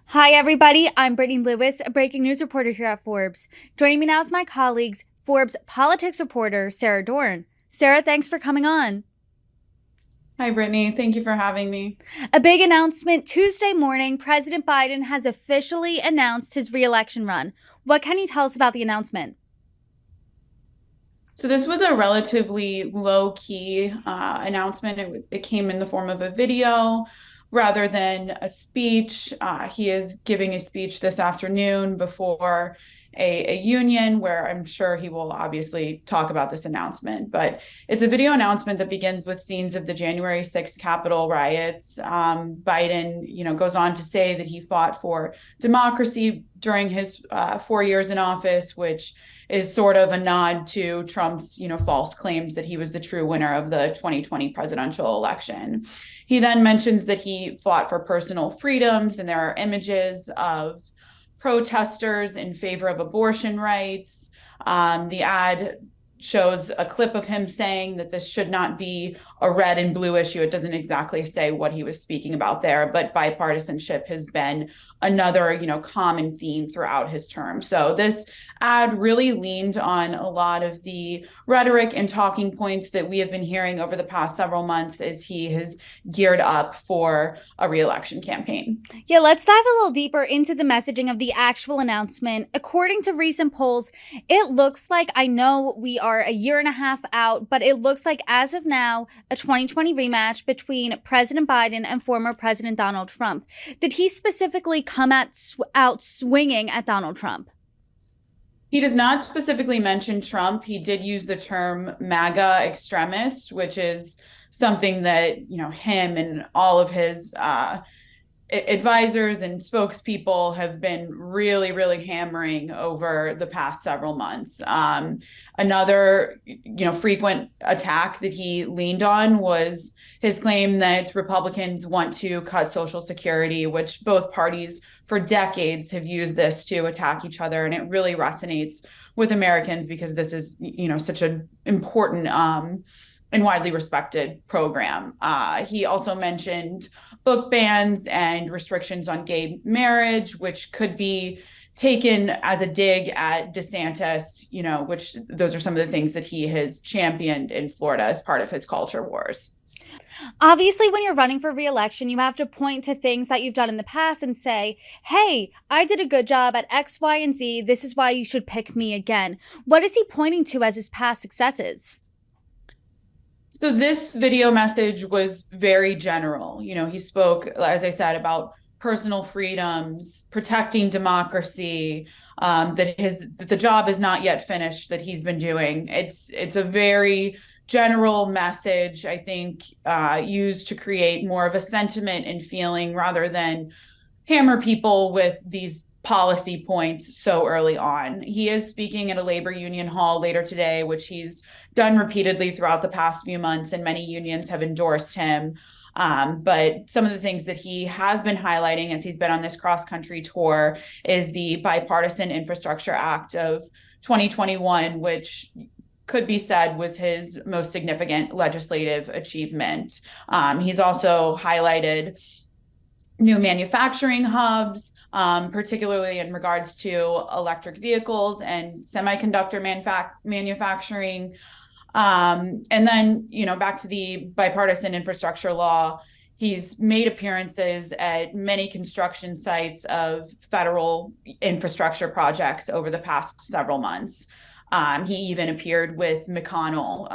Hi, everybody. I'm Brittany Lewis, a breaking news reporter here at Forbes. Joining me now is my colleagues, Forbes politics reporter Sara Dorn. Sara, thanks for coming on. Hi, Brittany. Thank you for having me. A big announcement Tuesday morning. President Biden has officially announced his reelection run. What can you tell us about the announcement? So this was a relatively low-key announcement. It came in the form of a video rather than a speech. He is giving a speech this afternoon before a union where I'm sure he will obviously talk about this announcement. But it's a video announcement that begins with scenes of the January 6th Capitol riots. Biden, goes on to say that he fought for democracy during his 4 years in office, which is sort of a nod to Trump's, false claims that he was the true winner of the 2020 presidential election. He then mentions that he fought for personal freedoms, and there are images of protesters in favor of abortion rights. The ad shows a clip of him saying that this should not be a red and blue issue. It doesn't exactly say what he was speaking about there, but bipartisanship has been another, common theme throughout his term. So this ad really leaned on a lot of the rhetoric and talking points that we have been hearing over the past several months as he has geared up for a reelection campaign. Yeah, let's dive a little deeper into the messaging of the actual announcement. According to recent polls, it looks like, I know we are a year and a half out, but it looks like as of now, a 2020 rematch between President Biden and former President Donald Trump. Did he specifically come out swinging at Donald Trump? He does not specifically mention Trump. He did use the term MAGA extremist, which is something that, him and all of his advisors and spokespeople have been really, really hammering over the past several months. Another, frequent attack that he leaned on was his claim that Republicans want to cut Social Security, which both parties for decades have used this to attack each other. And it really resonates with Americans because this is, such an important and widely respected program. He also mentioned book bans and restrictions on gay marriage, which could be taken as a dig at DeSantis, which those are some of the things that he has championed in Florida as part of his culture wars. Obviously, when you're running for reelection, you have to point to things that you've done in the past and say, hey, I did a good job at X, Y, and Z. This is why you should pick me again. What is he pointing to as his past successes? So this video message was very general. He spoke, as I said, about personal freedoms, protecting democracy, that the job is not yet finished that he's been doing. It's a very general message, I think, used to create more of a sentiment and feeling rather than hammer people with these policy points so early on. He is speaking at a labor union hall later today, which he's done repeatedly throughout the past few months, and many unions have endorsed him. But some of the things that he has been highlighting as he's been on this cross-country tour is the Bipartisan Infrastructure Act of 2021, which could be said was his most significant legislative achievement. He's also highlighted new manufacturing hubs, particularly in regards to electric vehicles and semiconductor manufacturing. And then, back to the bipartisan infrastructure law, he's made appearances at many construction sites of federal infrastructure projects over the past several months. He even appeared with McConnell,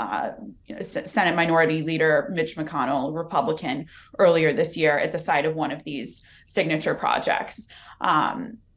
Senate Minority Leader Mitch McConnell, Republican, earlier this year at the site of one of these signature projects.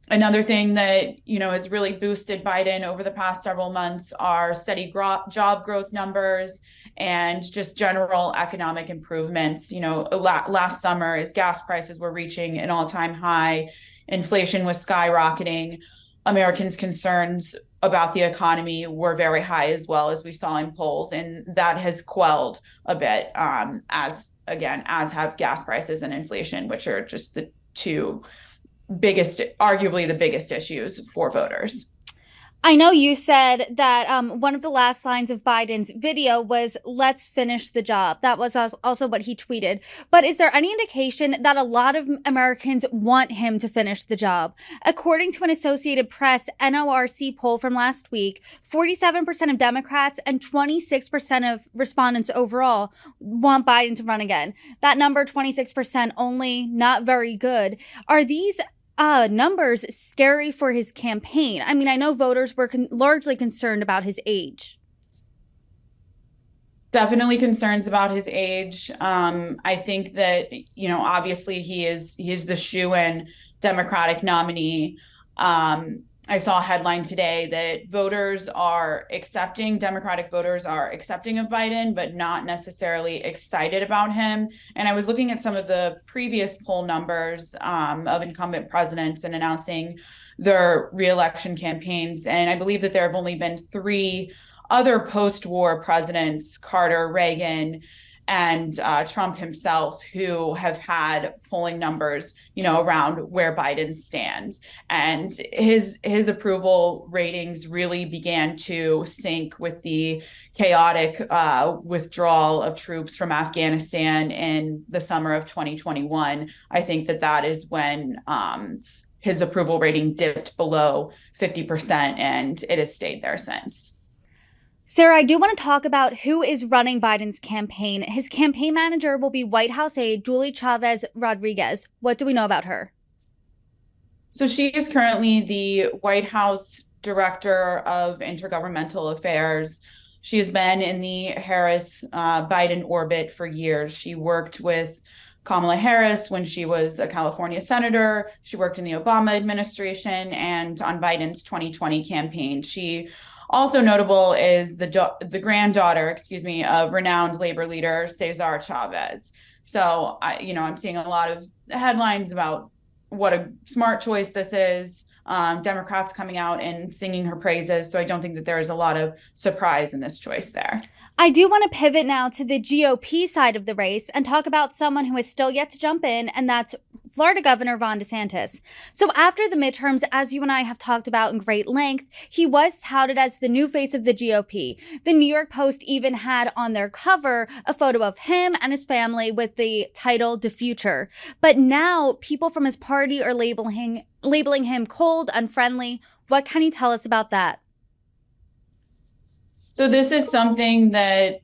Another thing that has really boosted Biden over the past several months are steady job growth numbers and just general economic improvements. Last summer, as gas prices were reaching an all-time high, inflation was skyrocketing. Americans' concerns about the economy were very high as well, as we saw in polls, and that has quelled a bit, as have gas prices and inflation, which are just the two biggest, arguably the biggest issues for voters. I know you said that one of the last lines of Biden's video was, let's finish the job. That was also what he tweeted. But is there any indication that a lot of Americans want him to finish the job? According to an Associated Press NORC poll from last week, 47% of Democrats and 26% of respondents overall want Biden to run again. That number, 26% only, not very good. Are these numbers scary for his campaign? I mean, I know voters were largely concerned about his age. Definitely concerns about his age. I think that, obviously he is the shoo-in Democratic nominee. I saw a headline today that Democratic voters are accepting of Biden, but not necessarily excited about him. And I was looking at some of the previous poll numbers of incumbent presidents and announcing their reelection campaigns. And I believe that there have only been three other post-war presidents, Carter, Reagan, and Trump himself, who have had polling numbers, around where Biden stands. And his approval ratings really began to sink with the chaotic withdrawal of troops from Afghanistan in the summer of 2021. I think that is when his approval rating dipped below 50%, and it has stayed there since. Sara, I do want to talk about who is running Biden's campaign. His campaign manager will be White House aide Julie Chavez Rodriguez. What do we know about her? So she is currently the White House Director of Intergovernmental Affairs. She has been in the Harris Biden orbit for years. She worked with Kamala Harris when she was a California senator. She worked in the Obama administration and on Biden's 2020 campaign. She also notable is the granddaughter, of renowned labor leader Cesar Chavez. So I'm seeing a lot of headlines about what a smart choice this is. Democrats coming out and singing her praises. So I don't think that there is a lot of surprise in this choice there. I do want to pivot now to the GOP side of the race and talk about someone who is still yet to jump in, and that's Florida Governor Ron DeSantis. So after the midterms, as you and I have talked about in great length, he was touted as the new face of the GOP. The New York Post even had on their cover a photo of him and his family with the title "The Future." But now people from his party are labeling him cold, unfriendly. What can you tell us about that? So this is something that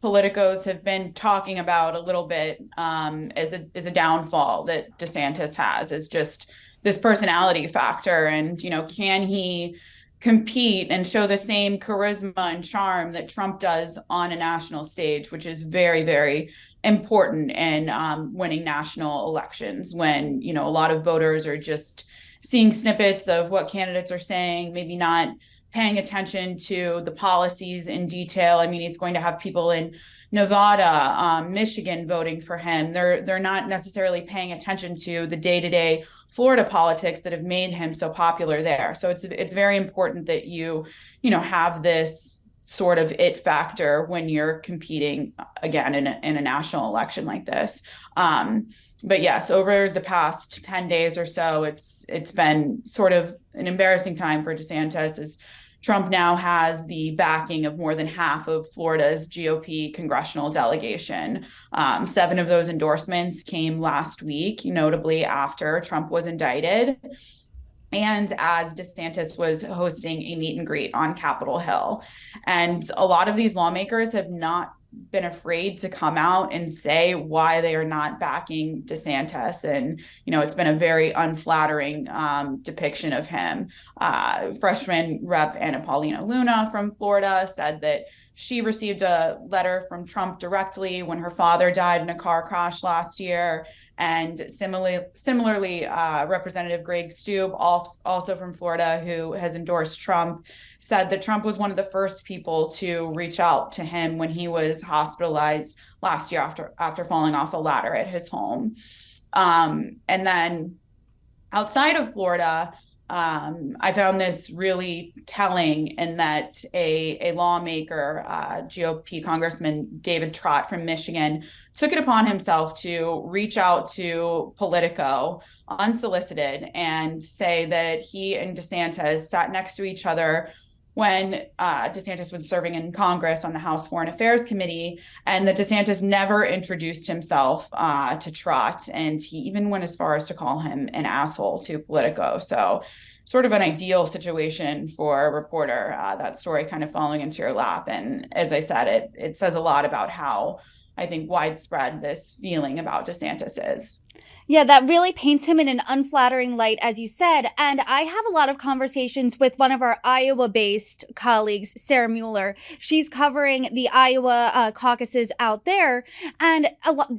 politicos have been talking about a little bit as a downfall that DeSantis has, is just this personality factor. And, can he compete and show the same charisma and charm that Trump does on a national stage, which is very, very important in winning national elections, when, a lot of voters are just seeing snippets of what candidates are saying, maybe not paying attention to the policies in detail. I mean, he's going to have people in Nevada, Michigan voting for him. They're not necessarily paying attention to the day-to-day Florida politics that have made him so popular there. So it's very important that you have this sort of it factor when you're competing again in a national election like this. But yes, over the past 10 days or so, it's been sort of an embarrassing time for DeSantis, as Trump now has the backing of more than half of Florida's GOP congressional delegation. 7 of those endorsements came last week, notably after Trump was indicted, and as DeSantis was hosting a meet and greet on Capitol Hill. And a lot of these lawmakers have not been afraid to come out and say why they are not backing DeSantis. And, it's been a very unflattering depiction of him. Freshman Rep. Anna Paulina Luna from Florida said that she received a letter from Trump directly when her father died in a car crash last year. And similarly, Representative Greg Stube, also from Florida, who has endorsed Trump, said that Trump was one of the first people to reach out to him when he was hospitalized last year after falling off a ladder at his home. And then outside of Florida, I found this really telling in that a lawmaker, GOP Congressman David Trott from Michigan, took it upon himself to reach out to Politico unsolicited and say that he and DeSantis sat next to each other when DeSantis was serving in Congress on the House Foreign Affairs Committee, and that DeSantis never introduced himself to Trott, and he even went as far as to call him an asshole to Politico. So sort of an ideal situation for a reporter, that story kind of falling into your lap. And as I said, it says a lot about how I think widespread this feeling about DeSantis is. Yeah, that really paints him in an unflattering light, as you said. And I have a lot of conversations with one of our Iowa based colleagues, Sarah Mueller. She's covering the Iowa caucuses out there. And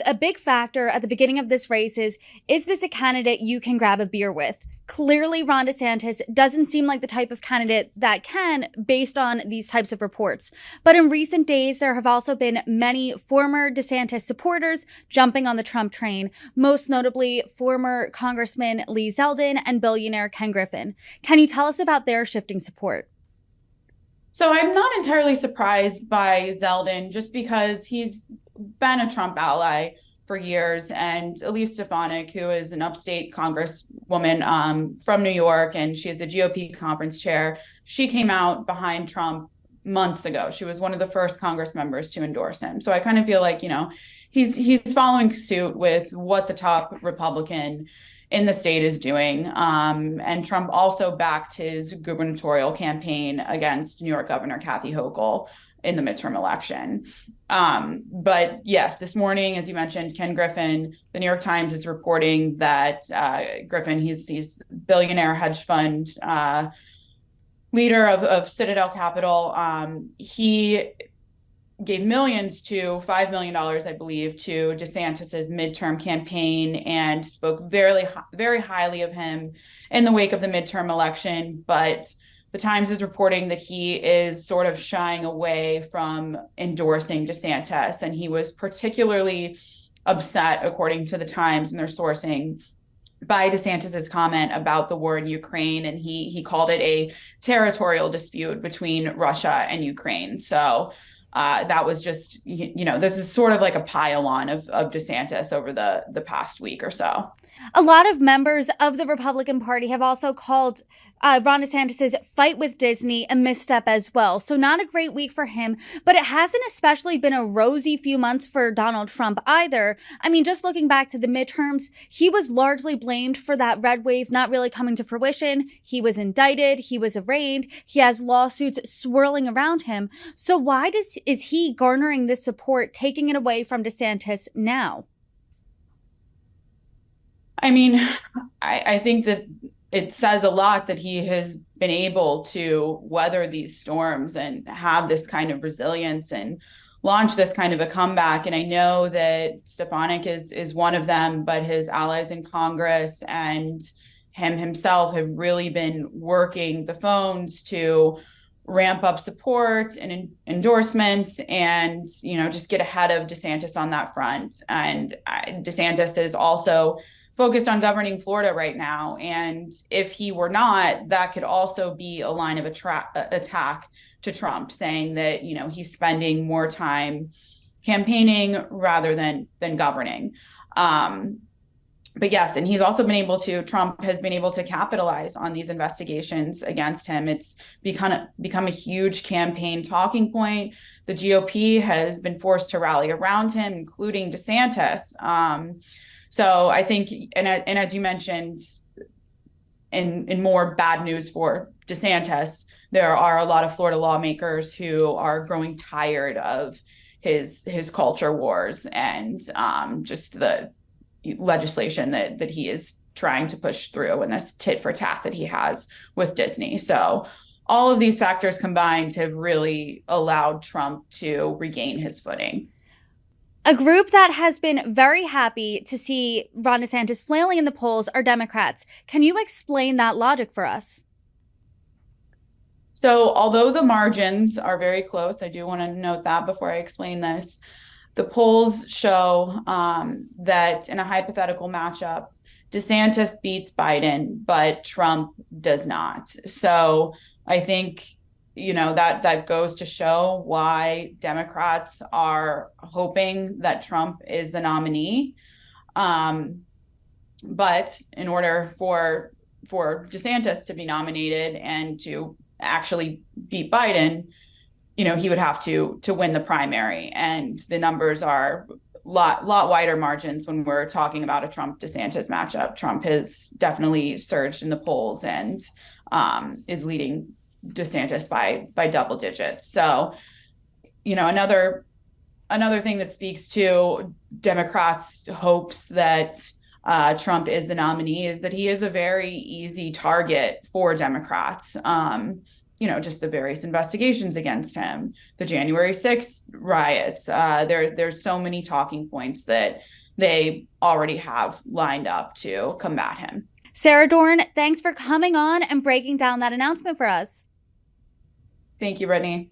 a big factor at the beginning of this race is this a candidate you can grab a beer with? Clearly, Ron DeSantis doesn't seem like the type of candidate that can, based on these types of reports. But in recent days, there have also been many former DeSantis supporters jumping on the Trump train, most notably former Congressman Lee Zeldin and billionaire Ken Griffin. Can you tell us about their shifting support? So I'm not entirely surprised by Zeldin, just because he's been a Trump ally for years. And Elise Stefanik, who is an upstate congresswoman from New York, and she is the GOP conference chair, she came out behind Trump months ago. She was one of the first Congress members to endorse him. So I kind of feel like, he's following suit with what the top Republican in the state is doing. And Trump also backed his gubernatorial campaign against New York Governor Kathy Hochul in the midterm election. But yes, this morning, as you mentioned, Ken Griffin, the New York Times is reporting that Griffin, he's billionaire hedge fund leader of Citadel Capital. He gave millions to $5 million, I believe, to DeSantis's midterm campaign, and spoke very, very highly of him in the wake of the midterm election. But the Times is reporting that he is sort of shying away from endorsing DeSantis. And he was particularly upset, according to the Times and their sourcing, by DeSantis's comment about the war in Ukraine. And he called it a territorial dispute between Russia and Ukraine. So that was just, this is sort of like a pile-on of DeSantis over the past week or so. A lot of members of the Republican Party have also called Ron DeSantis' fight with Disney a misstep as well. So not a great week for him, but it hasn't especially been a rosy few months for Donald Trump either. I mean, just looking back to the midterms, he was largely blamed for that red wave not really coming to fruition. He was indicted. He was arraigned. He has lawsuits swirling around him. So why is he garnering this support, taking it away from DeSantis now? I mean, I think that it says a lot that he has been able to weather these storms and have this kind of resilience and launch this kind of a comeback. And I know that Stefanik is one of them, but his allies in Congress and him himself have really been working the phones to ramp up support and endorsements and, just get ahead of DeSantis on that front. And DeSantis is also focused on governing Florida right now. And if he were not, that could also be a line of attack to Trump, saying that, he's spending more time campaigning rather than governing. But yes, and he's also Trump has been able to capitalize on these investigations against him. It's become a huge campaign talking point. The GOP has been forced to rally around him, including DeSantis. So I think, and as you mentioned, in more bad news for DeSantis, there are a lot of Florida lawmakers who are growing tired of his culture wars and just the legislation that he is trying to push through and this tit for tat that he has with Disney. So all of these factors combined have really allowed Trump to regain his footing. A group that has been very happy to see Ron DeSantis flailing in the polls are Democrats. Can you explain that logic for us? So although the margins are very close, I do want to note that before I explain this, the polls show that in a hypothetical matchup, DeSantis beats Biden, but Trump does not. So I think, that goes to show why Democrats are hoping that Trump is the nominee. But in order for DeSantis to be nominated and to actually beat Biden, he would have to win the primary, and the numbers are lot wider margins when we're talking about a Trump DeSantis matchup. Trump has definitely surged in the polls and is leading DeSantis by double digits. So, another thing that speaks to Democrats' hopes that Trump is the nominee is that he is a very easy target for Democrats. Just the various investigations against him, the January 6th riots. There's so many talking points that they already have lined up to combat him. Sara Dorn, thanks for coming on and breaking down that announcement for us. Thank you, Brittany.